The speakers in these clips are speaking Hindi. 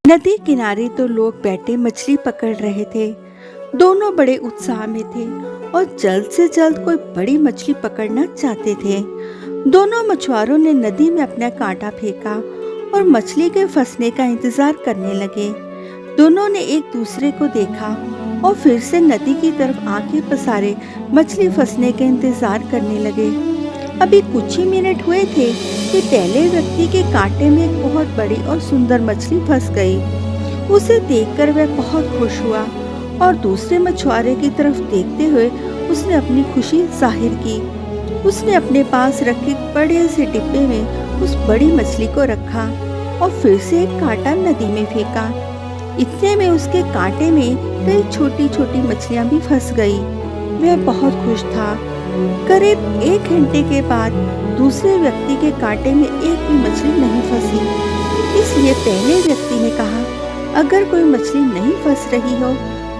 नदी किनारे तो लोग बैठे मछली पकड़ रहे थे। दोनों बड़े उत्साह में थे और जल्द से जल्द कोई बड़ी मछली पकड़ना चाहते थे। दोनों मछुआरों ने नदी में अपना कांटा फेंका और मछली के फंसने का इंतजार करने लगे। दोनों ने एक दूसरे को देखा और फिर से नदी की तरफ आंखें पसारे मछली फंसने का इंतजार करने लगे। अभी कुछ ही मिनट हुए थे कि पहले व्यक्ति के कांटे में एक बहुत बड़ी और सुंदर मछली फंस गई। उसे देखकर वह बहुत खुश हुआ और दूसरे मछुआरे की तरफ देखते हुए उसने अपनी खुशी जाहिर की। उसने अपने पास रखे बड़े से डिब्बे में उस बड़ी मछली को रखा और फिर से एक कांटा नदी में फेंका। इतने में उसके कांटे में कई छोटी छोटी मछलियां भी फंस गई। वह बहुत खुश था। करीब 1 घंटे के बाद दूसरे व्यक्ति के कांटे में एक भी मछली नहीं फंसी। इसलिए पहले व्यक्ति ने कहा, अगर कोई मछली नहीं फंस रही हो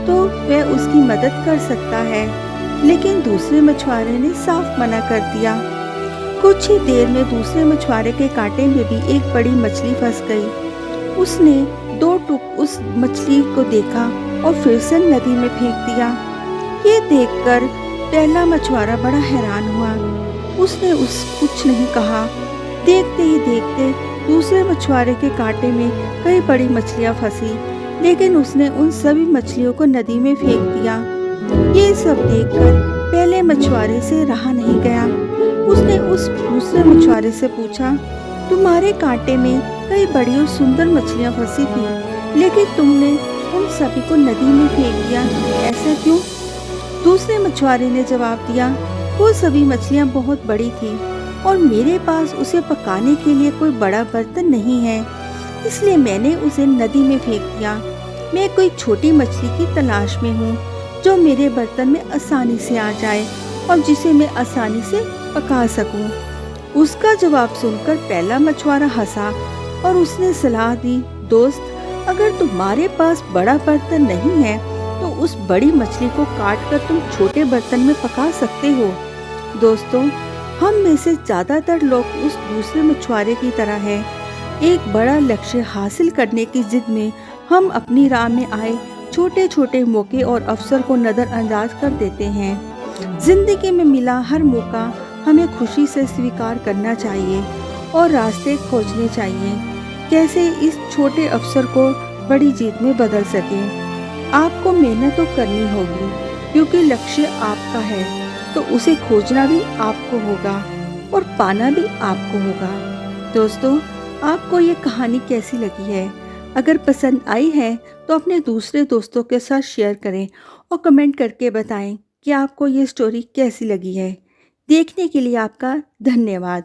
तो वह उसकी मदद कर सकता है, लेकिन दूसरे मछुआरे ने साफ मना कर दिया। कुछ ही देर में दूसरे मछुआरे के कांटे में भी एक बड़ी मछली फंस गई। उसने 2 टुक उस मछली को देखा और फिर से नदी में फेंक दिया। ये देखकर पहला मछुआरा बड़ा हैरान हुआ। उसने कुछ नहीं कहा। देखते ही देखते दूसरे मछुआरे के कांटे में कई बड़ी मछलियां फंसी, लेकिन उसने उन सभी मछलियों को नदी में फेंक दिया। ये सब देखकर पहले मछुआरे से रहा नहीं गया। उसने उस दूसरे मछुआरे से पूछा, तुम्हारे कांटे में कई बड़ी और सुंदर मछलियां फंसी थी, लेकिन तुमने उन सभी को नदी में फेंक दिया, ऐसा क्यों? दूसरे मछुआरे ने जवाब दिया, वो सभी मछलियां बहुत बड़ी थी और मेरे पास उसे पकाने के लिए कोई बड़ा बर्तन नहीं है, इसलिए मैंने उसे नदी में फेंक दिया। मैं कोई छोटी मछली की तलाश में हूँ जो मेरे बर्तन में आसानी से आ जाए और जिसे मैं आसानी से पका सकूं। उसका जवाब सुनकर पहला मछुआरा हंसा और उसने सलाह दी, दोस्त, अगर तुम्हारे पास बड़ा बर्तन नहीं है तो उस बड़ी मछली को काटकर तुम छोटे बर्तन में पका सकते हो। दोस्तों, हम में से ज्यादातर लोग उस दूसरे मछुआरे की तरह हैं। एक बड़ा लक्ष्य हासिल करने की जिद में हम अपनी राह में आए छोटे छोटे मौके और अवसर को नजरअंदाज कर देते हैं। जिंदगी में मिला हर मौका हमें खुशी से स्वीकार करना चाहिए और रास्ते खोजने चाहिए, कैसे इस छोटे अवसर को बड़ी जीत में बदल सकें। आपको मेहनत तो करनी होगी, क्योंकि लक्ष्य आपका है तो उसे खोजना भी आपको होगा और पाना भी आपको होगा। दोस्तों, आपको ये कहानी कैसी लगी है? अगर पसंद आई है तो अपने दूसरे दोस्तों के साथ शेयर करें और कमेंट करके बताएं कि आपको ये स्टोरी कैसी लगी है। देखने के लिए आपका धन्यवाद।